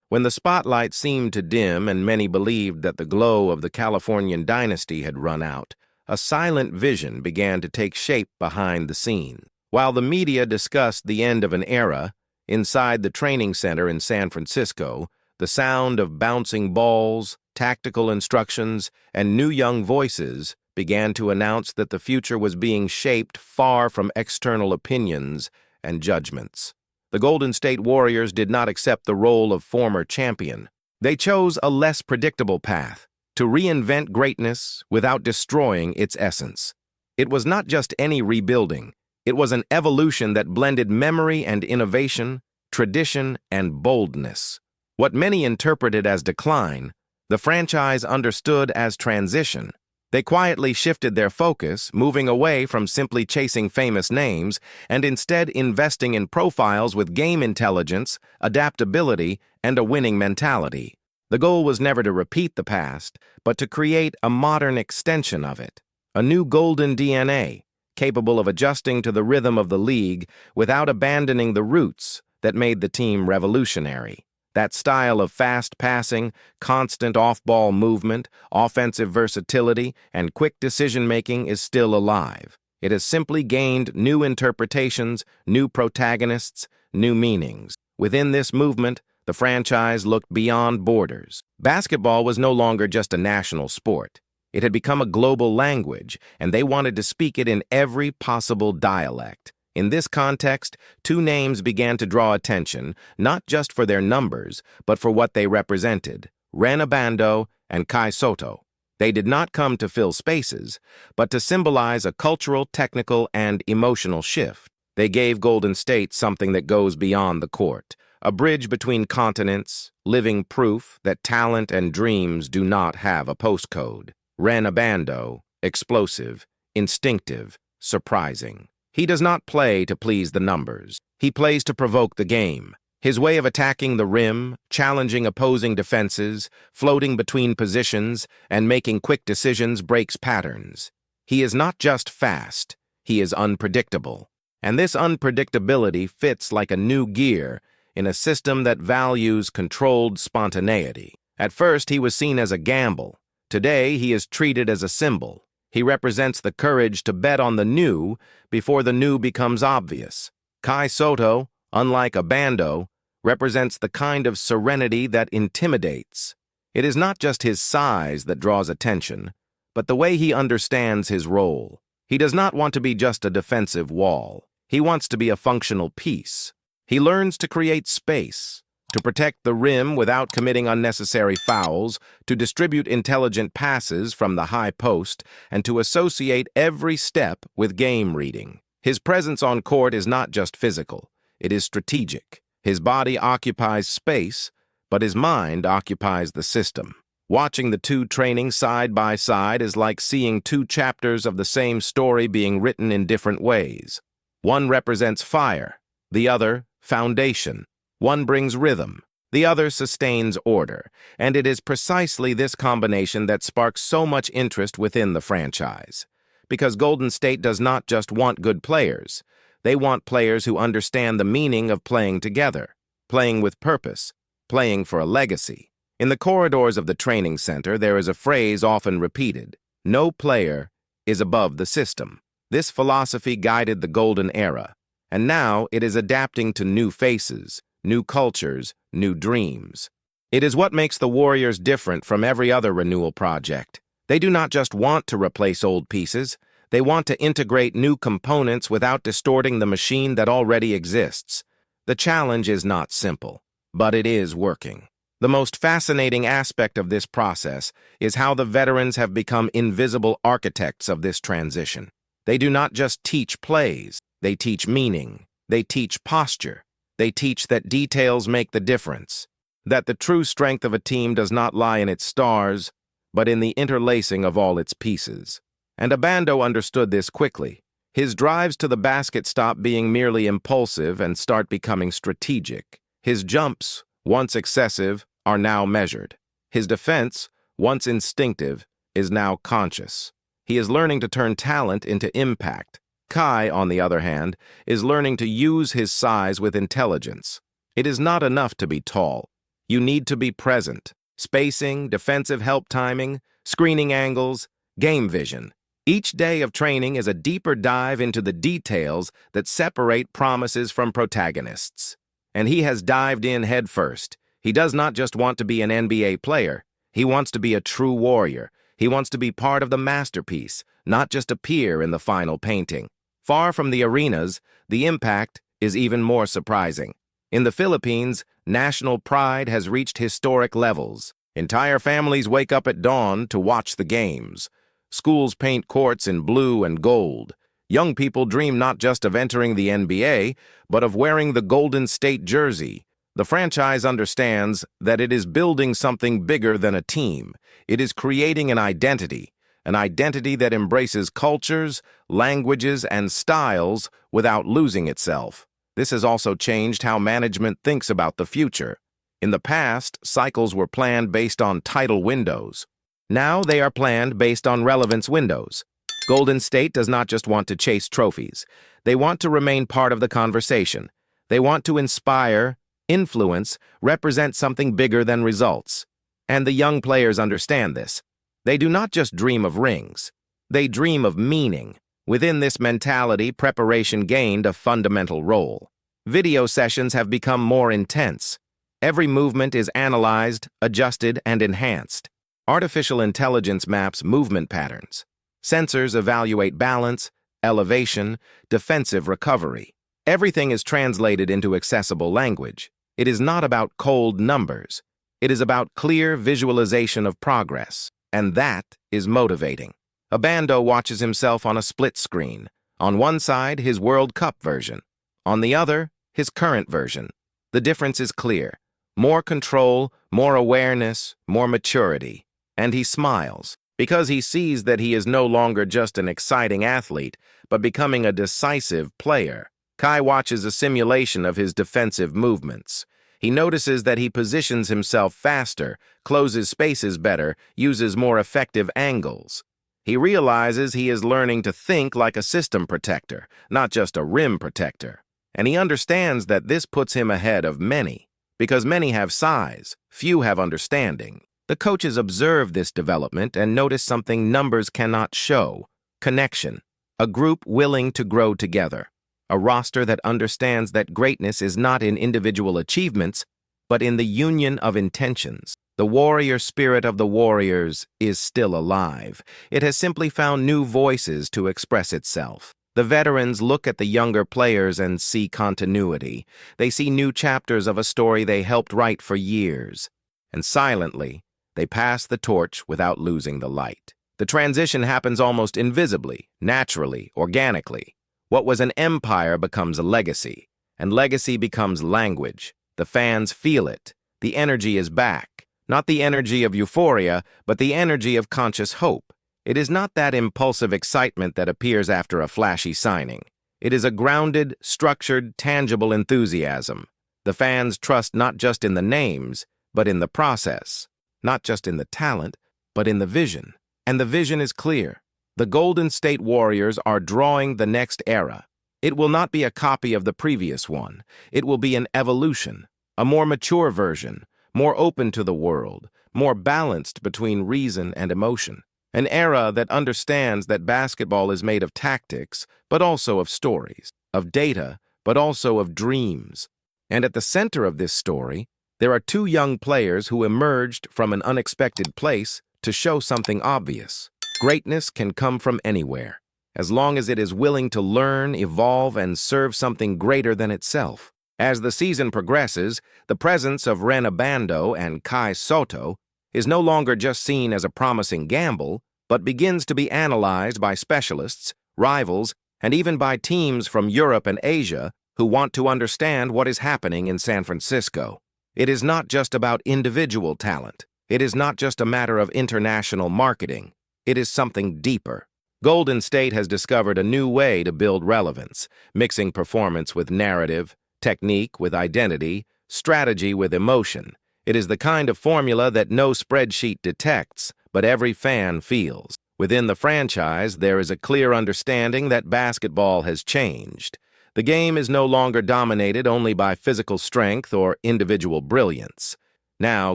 When the spotlight seemed to dim and many believed that the glow of the Californian dynasty had run out, a silent vision began to take shape behind the scenes. While the media discussed the end of an era, inside the training center in San Francisco, the sound of bouncing balls, tactical instructions, and new young voices began to announce that the future was being shaped far from external opinions and judgments. The Golden State Warriors did not accept the role of former champion. They chose a less predictable path, to reinvent greatness without destroying its essence. It was not just any rebuilding. It was an evolution that blended memory and innovation, tradition and boldness. What many interpreted as decline, the franchise understood as transition. They quietly shifted their focus, moving away from simply chasing famous names and instead investing in profiles with game intelligence, adaptability, and a winning mentality. The goal was never to repeat the past, but to create a modern extension of it, a new golden DNA, capable of adjusting to the rhythm of the league without abandoning the roots that made the team revolutionary. That style of fast passing, constant off-ball movement, offensive versatility, and quick decision-making is still alive. It has simply gained new interpretations, new protagonists, new meanings. Within this movement, the franchise looked beyond borders. Basketball was no longer just a national sport. It had become a global language, and they wanted to speak it in every possible dialect. In this context, two names began to draw attention, not just for their numbers, but for what they represented: Rhenz Abando and Kai Sotto. They did not come to fill spaces, but to symbolize a cultural, technical, and emotional shift. They gave Golden State something that goes beyond the court, a bridge between continents, living proof that talent and dreams do not have a postcode. Rhenz Abando, explosive, instinctive, surprising. He does not play to please the numbers. He plays to provoke the game. His way of attacking the rim, challenging opposing defenses, floating between positions, and making quick decisions breaks patterns. He is not just fast, he is unpredictable. And this unpredictability fits like a new gear in a system that values controlled spontaneity. At first, he was seen as a gamble. Today, he is treated as a symbol. He represents the courage to bet on the new before the new becomes obvious. Kai Sotto, unlike Abando, represents the kind of serenity that intimidates. It is not just his size that draws attention, but the way he understands his role. He does not want to be just a defensive wall. He wants to be a functional piece. He learns to create space, to protect the rim without committing unnecessary fouls, to distribute intelligent passes from the high post, and to associate every step with game reading. His presence on court is not just physical, it is strategic. His body occupies space, but his mind occupies the system. Watching the two training side by side is like seeing two chapters of the same story being written in different ways. One represents fire, the other, foundation. One brings rhythm, the other sustains order, and it is precisely this combination that sparks so much interest within the franchise. Because Golden State does not just want good players, they want players who understand the meaning of playing together, playing with purpose, playing for a legacy. In the corridors of the training center, there is a phrase often repeated: no player is above the system. This philosophy guided the golden era, and now it is adapting to new faces, new cultures, new dreams. It is what makes the Warriors different from every other renewal project. They do not just want to replace old pieces, they want to integrate new components without distorting the machine that already exists. The challenge is not simple, but it is working. The most fascinating aspect of this process is how the veterans have become invisible architects of this transition. They do not just teach plays, they teach meaning, they teach posture. They teach that details make the difference, that the true strength of a team does not lie in its stars, but in the interlacing of all its pieces. And Abando understood this quickly. His drives to the basket stop being merely impulsive and start becoming strategic. His jumps, once excessive, are now measured. His defense, once instinctive, is now conscious. He is learning to turn talent into impact. Kai, on the other hand, is learning to use his size with intelligence. It is not enough to be tall. You need to be present. Spacing, defensive help timing, screening angles, game vision. Each day of training is a deeper dive into the details that separate promises from protagonists. And he has dived in headfirst. He does not just want to be an NBA player. He wants to be a true warrior. He wants to be part of the masterpiece, not just appear in the final painting. Far from the arenas, the impact is even more surprising. In the Philippines, national pride has reached historic levels. Entire families wake up at dawn to watch the games. Schools paint courts in blue and gold. Young people dream not just of entering the NBA, but of wearing the Golden State jersey. The franchise understands that it is building something bigger than a team. It is creating an identity that embraces cultures, languages, and styles without losing itself. This has also changed how management thinks about the future. In the past, cycles were planned based on title windows. Now they are planned based on relevance windows. Golden State does not just want to chase trophies. They want to remain part of the conversation. They want to inspire, influence, represent something bigger than results. And the young players understand this. They do not just dream of rings. They dream of meaning. Within this mentality, preparation gained a fundamental role. Video sessions have become more intense. Every movement is analyzed, adjusted, and enhanced. Artificial intelligence maps movement patterns. Sensors evaluate balance, elevation, defensive recovery. Everything is translated into accessible language. It is not about cold numbers. It is about clear visualization of progress, and that is motivating. Abando watches himself on a split screen. On one side, his World Cup version. On the other, his current version. The difference is clear. More control, more awareness, more maturity. And he smiles, because he sees that he is no longer just an exciting athlete, but becoming a decisive player. Kai watches a simulation of his defensive movements. He notices that he positions himself faster, closes spaces better, uses more effective angles. He realizes he is learning to think like a system protector, not just a rim protector. And he understands that this puts him ahead of many, because many have size, few have understanding. The coaches observe this development and notice something numbers cannot show: connection, a group willing to grow together, a roster that understands that greatness is not in individual achievements, but in the union of intentions. The warrior spirit of the Warriors is still alive. It has simply found new voices to express itself. The veterans look at the younger players and see continuity. They see new chapters of a story they helped write for years. And silently, they pass the torch without losing the light. The transition happens almost invisibly, naturally, organically. What was an empire becomes a legacy, and legacy becomes language. The fans feel it. The energy is back. Not the energy of euphoria, but the energy of conscious hope. It is not that impulsive excitement that appears after a flashy signing. It is a grounded, structured, tangible enthusiasm. The fans trust not just in the names, but in the process. Not just in the talent, but in the vision. And the vision is clear. The Golden State Warriors are drawing the next era. It will not be a copy of the previous one. It will be an evolution, a more mature version, more open to the world, more balanced between reason and emotion. An era that understands that basketball is made of tactics, but also of stories, of data, but also of dreams. And at the center of this story, there are two young players who emerged from an unexpected place to show something obvious. Greatness can come from anywhere, as long as it is willing to learn, evolve, and serve something greater than itself. As the season progresses, the presence of Rhenz Abando and Kai Sotto is no longer just seen as a promising gamble, but begins to be analyzed by specialists, rivals, and even by teams from Europe and Asia who want to understand what is happening in San Francisco. It is not just about individual talent. It is not just a matter of international marketing. It is something deeper. Golden State has discovered a new way to build relevance, mixing performance with narrative, technique with identity, strategy with emotion. It is the kind of formula that no spreadsheet detects, but every fan feels. Within the franchise, there is a clear understanding that basketball has changed. The game is no longer dominated only by physical strength or individual brilliance. Now,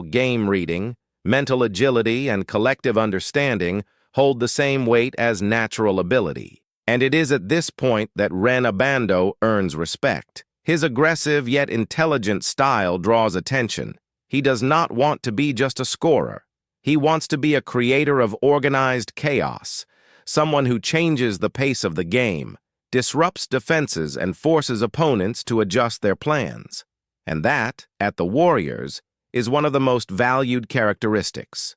game reading, mental agility, and collective understanding hold the same weight as natural ability. And it is at this point that Rhenz Abando earns respect. His aggressive yet intelligent style draws attention. He does not want to be just a scorer. He wants to be a creator of organized chaos, someone who changes the pace of the game, disrupts defenses, and forces opponents to adjust their plans. And that, at the Warriors, is one of the most valued characteristics.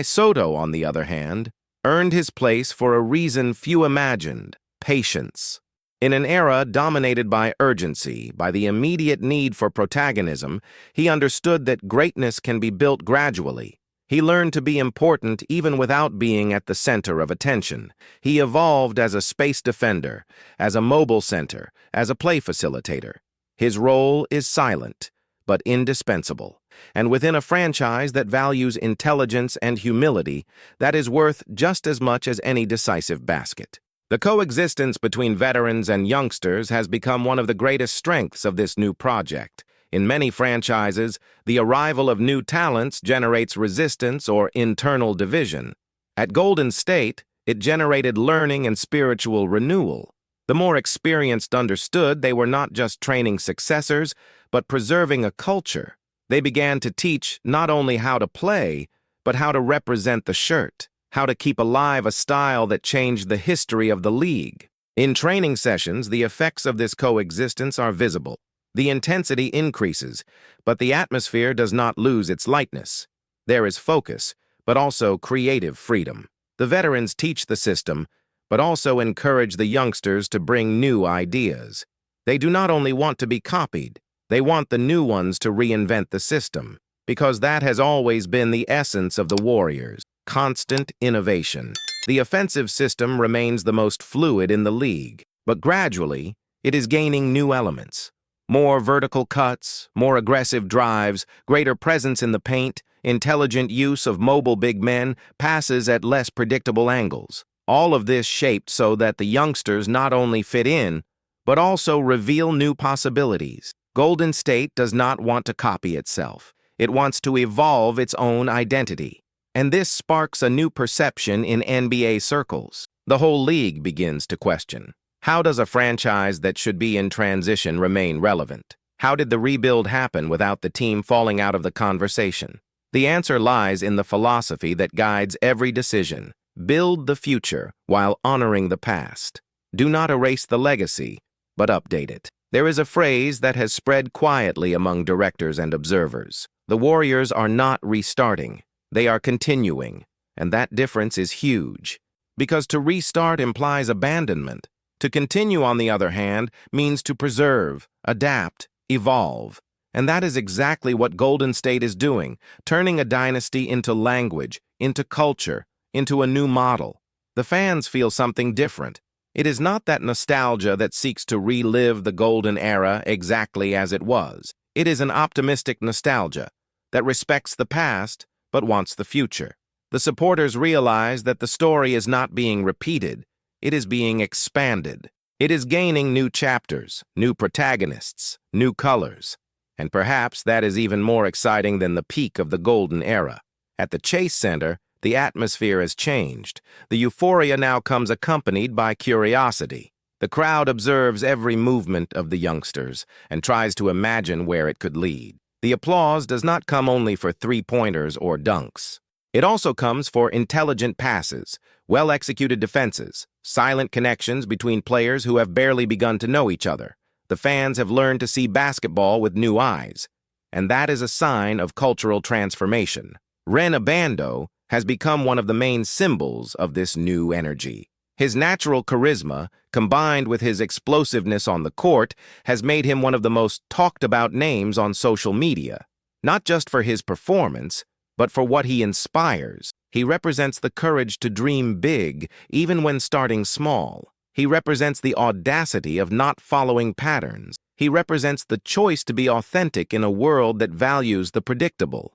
Soto, on the other hand, earned his place for a reason few imagined: patience. In an era dominated by urgency, by the immediate need for protagonism, he understood that greatness can be built gradually. He learned to be important even without being at the center of attention. He evolved as a space defender, as a mobile center, as a play facilitator. His role is silent, but indispensable. And within a franchise that values intelligence and humility, that is worth just as much as any decisive basket. The coexistence between veterans and youngsters has become one of the greatest strengths of this new project. In many franchises, the arrival of new talents generates resistance or internal division. At Golden State, it generated learning and spiritual renewal. The more experienced understood they were not just training successors, but preserving a culture. They began to teach not only how to play, but how to represent the shirt, how to keep alive a style that changed the history of the league. In training sessions, the effects of this coexistence are visible. The intensity increases, but the atmosphere does not lose its lightness. There is focus, but also creative freedom. The veterans teach the system, but also encourage the youngsters to bring new ideas. They do not only want to be copied, they want the new ones to reinvent the system, because that has always been the essence of the Warriors: constant innovation. The offensive system remains the most fluid in the league, but gradually, it is gaining new elements. More vertical cuts, more aggressive drives, greater presence in the paint, intelligent use of mobile big men, passes at less predictable angles. All of this shaped so that the youngsters not only fit in, but also reveal new possibilities. Golden State does not want to copy itself. It wants to evolve its own identity. And this sparks a new perception in NBA circles. The whole league begins to question: how does a franchise that should be in transition remain relevant? How did the rebuild happen without the team falling out of the conversation? The answer lies in the philosophy that guides every decision: build the future while honoring the past. Do not erase the legacy, but update it. There is a phrase that has spread quietly among directors and observers: the Warriors are not restarting, they are continuing, and that difference is huge. Because to restart implies abandonment. To continue, on the other hand, means to preserve, adapt, evolve. And that is exactly what Golden State is doing, turning a dynasty into language, into culture, into a new model. The fans feel something different. It is not that nostalgia that seeks to relive the golden era exactly as it was. It is an optimistic nostalgia that respects the past but wants the future. The supporters realize that the story is not being repeated, it is being expanded. It is gaining new chapters, new protagonists, new colors. And perhaps that is even more exciting than the peak of the golden era. At the Chase Center, the atmosphere has changed. The euphoria now comes accompanied by curiosity. The crowd observes every movement of the youngsters and tries to imagine where it could lead. The applause does not come only for three-pointers or dunks. It also comes for intelligent passes, well-executed defenses, silent connections between players who have barely begun to know each other. The fans have learned to see basketball with new eyes, and that is a sign of cultural transformation. Rhenz Abando has become one of the main symbols of this new energy. His natural charisma, combined with his explosiveness on the court, has made him one of the most talked-about names on social media. Not just for his performance, but for what he inspires. He represents the courage to dream big, even when starting small. He represents the audacity of not following patterns. He represents the choice to be authentic in a world that values the predictable.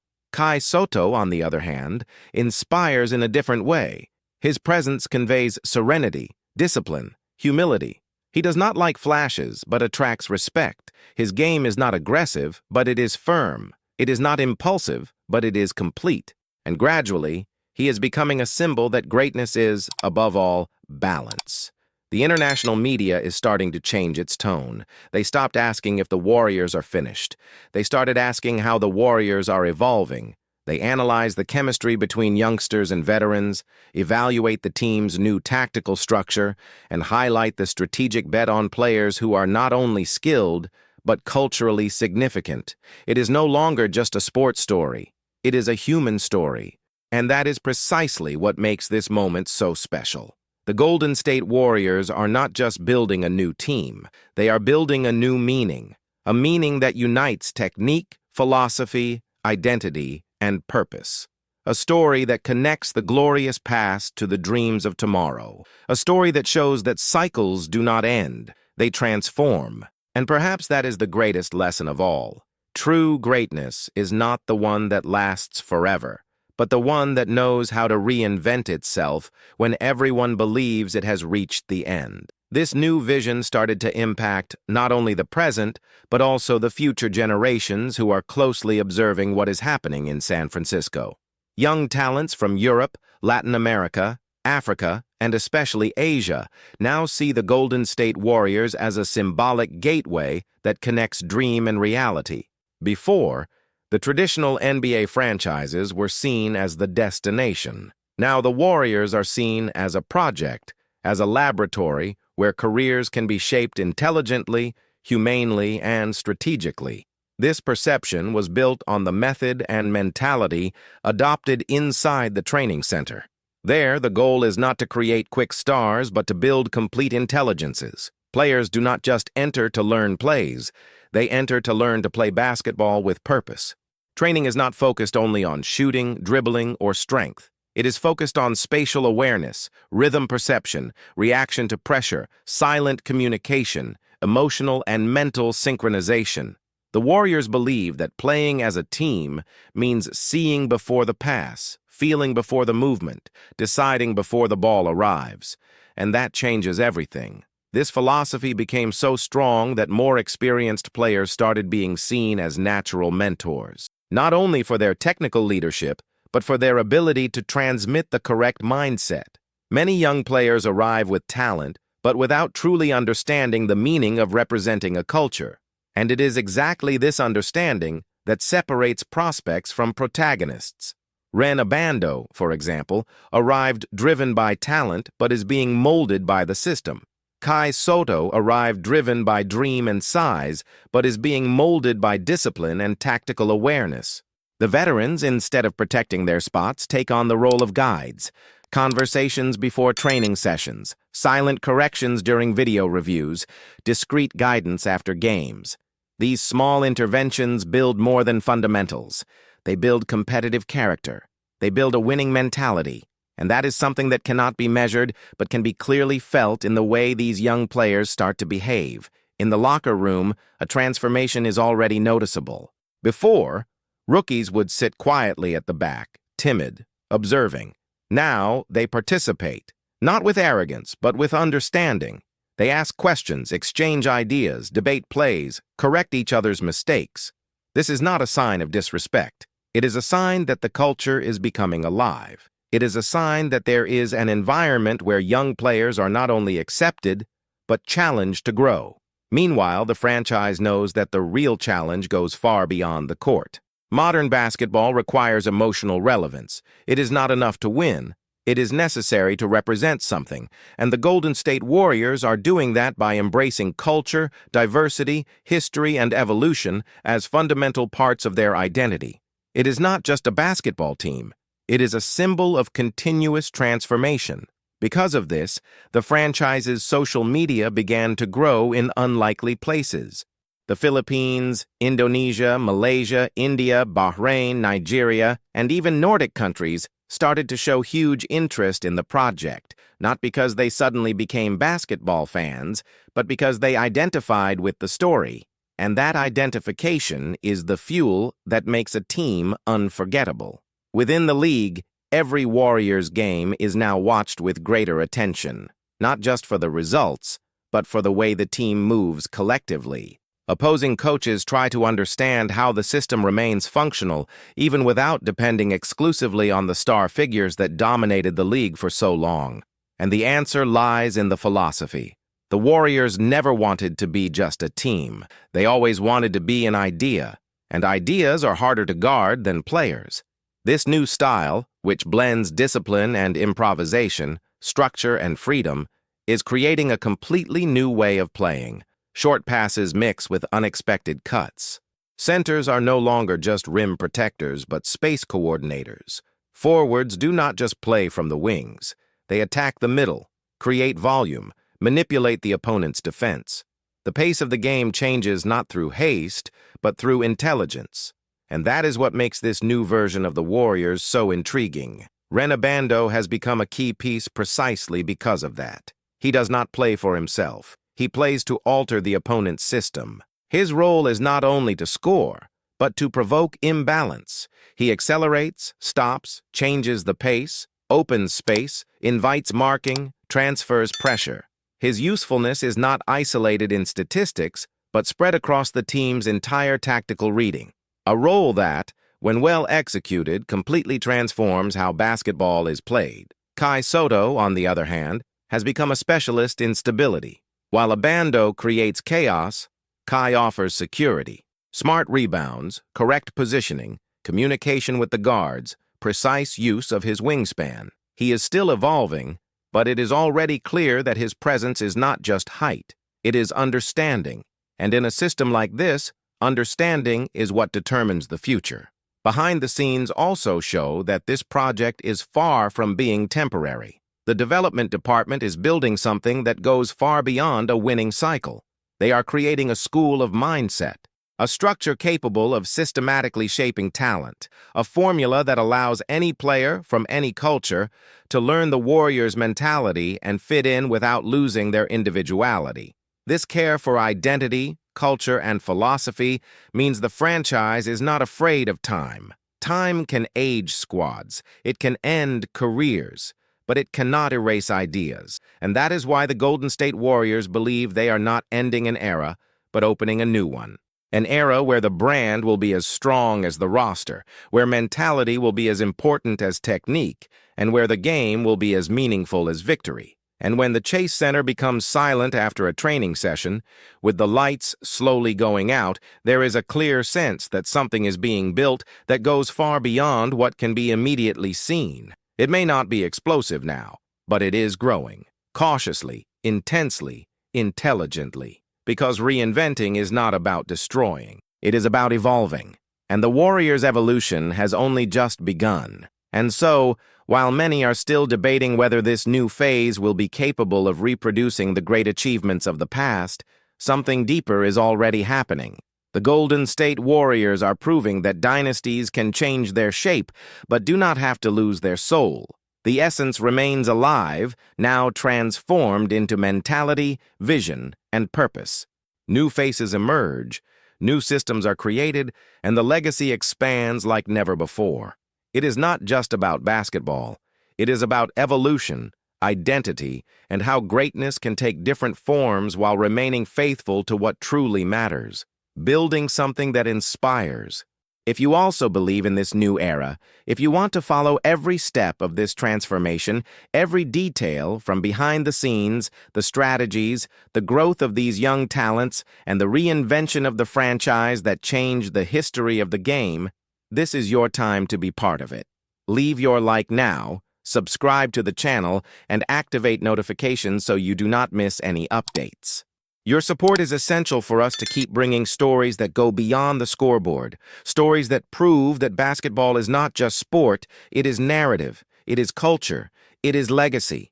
Soto, on the other hand, inspires in a different way. His presence conveys serenity, discipline, humility. He does not like flashes, but attracts respect. His game is not aggressive, but it is firm. It is not impulsive, but it is complete. And gradually, he is becoming a symbol that greatness is, above all, balance. The international media is starting to change its tone. They stopped asking if the Warriors are finished. They started asking how the Warriors are evolving. They analyze the chemistry between youngsters and veterans, evaluate the team's new tactical structure, and highlight the strategic bet on players who are not only skilled, but culturally significant. It is no longer just a sports story. It is a human story. And that is precisely what makes this moment so special. The Golden State Warriors are not just building a new team. They are building a new meaning, a meaning that unites technique, philosophy, identity, and purpose. A story that connects the glorious past to the dreams of tomorrow. A story that shows that cycles do not end, they transform. And perhaps that is the greatest lesson of all. True greatness is not the one that lasts forever, but the one that knows how to reinvent itself when everyone believes it has reached the end. This new vision started to impact not only the present, but also the future generations who are closely observing what is happening in San Francisco. Young talents from Europe, Latin America, Africa, and especially Asia now see the Golden State Warriors as a symbolic gateway that connects dream and reality. Before, the traditional NBA franchises were seen as the destination. Now the Warriors are seen as a project, as a laboratory where careers can be shaped intelligently, humanely, and strategically. This perception was built on the method and mentality adopted inside the training center. There, the goal is not to create quick stars, but to build complete intelligences. Players do not just enter to learn plays, they enter to learn to play basketball with purpose. Training is not focused only on shooting, dribbling, or strength. It is focused on spatial awareness, rhythm perception, reaction to pressure, silent communication, emotional and mental synchronization. The Warriors believe that playing as a team means seeing before the pass, feeling before the movement, deciding before the ball arrives. And that changes everything. This philosophy became so strong that more experienced players started being seen as natural mentors, not only for their technical leadership, but for their ability to transmit the correct mindset. Many young players arrive with talent, but without truly understanding the meaning of representing a culture. And it is exactly this understanding that separates prospects from protagonists. Rhenz Abando, for example, arrived driven by talent but is being molded by the system. Kai Sotto arrived driven by dream and size, but is being molded by discipline and tactical awareness. The veterans, instead of protecting their spots, take on the role of guides. Conversations before training sessions, silent corrections during video reviews, discreet guidance after games. These small interventions build more than fundamentals. They build competitive character. They build a winning mentality. And that is something that cannot be measured, but can be clearly felt in the way these young players start to behave. In the locker room, a transformation is already noticeable. Before, rookies would sit quietly at the back, timid, observing. Now, they participate, not with arrogance, but with understanding. They ask questions, exchange ideas, debate plays, correct each other's mistakes. This is not a sign of disrespect. It is a sign that the culture is becoming alive. It is a sign that there is an environment where young players are not only accepted, but challenged to grow. Meanwhile, the franchise knows that the real challenge goes far beyond the court. Modern basketball requires emotional relevance. It is not enough to win. It is necessary to represent something, and the Golden State Warriors are doing that by embracing culture, diversity, history, and evolution as fundamental parts of their identity. It is not just a basketball team. It is a symbol of continuous transformation. Because of this, the franchise's social media began to grow in unlikely places. The Philippines, Indonesia, Malaysia, India, Bahrain, Nigeria, and even Nordic countries started to show huge interest in the project, not because they suddenly became basketball fans, but because they identified with the story. And that identification is the fuel that makes a team unforgettable. Within the league, every Warriors game is now watched with greater attention, not just for the results, but for the way the team moves collectively. Opposing coaches try to understand how the system remains functional, even without depending exclusively on the star figures that dominated the league for so long. And the answer lies in the philosophy. The Warriors never wanted to be just a team. They always wanted to be an idea, and ideas are harder to guard than players. This new style, which blends discipline and improvisation, structure and freedom, is creating a completely new way of playing. Short passes mix with unexpected cuts. Centers are no longer just rim protectors, but space coordinators. Forwards do not just play from the wings. They attack the middle, create volume, manipulate the opponent's defense. The pace of the game changes not through haste, but through intelligence. And that is what makes this new version of the Warriors so intriguing. Rhenz Abando has become a key piece precisely because of that. He does not play for himself. He plays to alter the opponent's system. His role is not only to score, but to provoke imbalance. He accelerates, stops, changes the pace, opens space, invites marking, transfers pressure. His usefulness is not isolated in statistics, but spread across the team's entire tactical reading. A role that, when well executed, completely transforms how basketball is played. Kai Sotto, on the other hand, has become a specialist in stability. While Abando creates chaos, Kai offers security. Smart rebounds, correct positioning, communication with the guards, precise use of his wingspan. He is still evolving, but it is already clear that his presence is not just height, it is understanding. And in a system like this, understanding is what determines the future. Behind the scenes also show that this project is far from being temporary. The development department is building something that goes far beyond a winning cycle. They are creating a school of mindset, a structure capable of systematically shaping talent, a formula that allows any player from any culture to learn the Warriors' mentality and fit in without losing their individuality. This care for identity, culture, and philosophy means the franchise is not afraid of time. Time can age squads, it can end careers, but it cannot erase ideas. And that is why the Golden State Warriors believe they are not ending an era, but opening a new one. An era where the brand will be as strong as the roster, where mentality will be as important as technique, and where the game will be as meaningful as victory. And when the Chase Center becomes silent after a training session, with the lights slowly going out, there is a clear sense that something is being built that goes far beyond what can be immediately seen. It may not be explosive now, but it is growing, cautiously, intensely, intelligently, because reinventing is not about destroying. It is about evolving, and the Warriors' evolution has only just begun. And so, while many are still debating whether this new phase will be capable of reproducing the great achievements of the past, something deeper is already happening. The Golden State Warriors are proving that dynasties can change their shape, but do not have to lose their soul. The essence remains alive, now transformed into mentality, vision, and purpose. New faces emerge, new systems are created, and the legacy expands like never before. It is not just about basketball. It is about evolution, identity, and how greatness can take different forms while remaining faithful to what truly matters. Building something that inspires. If you also believe in this new era, if you want to follow every step of this transformation, every detail from behind the scenes, the strategies, the growth of these young talents, and the reinvention of the franchise that changed the history of the game, this is your time to be part of it. Leave your like now, subscribe to the channel, and activate notifications so you do not miss any updates. Your support is essential for us to keep bringing stories that go beyond the scoreboard, stories that prove that basketball is not just sport, it is narrative, it is culture, it is legacy.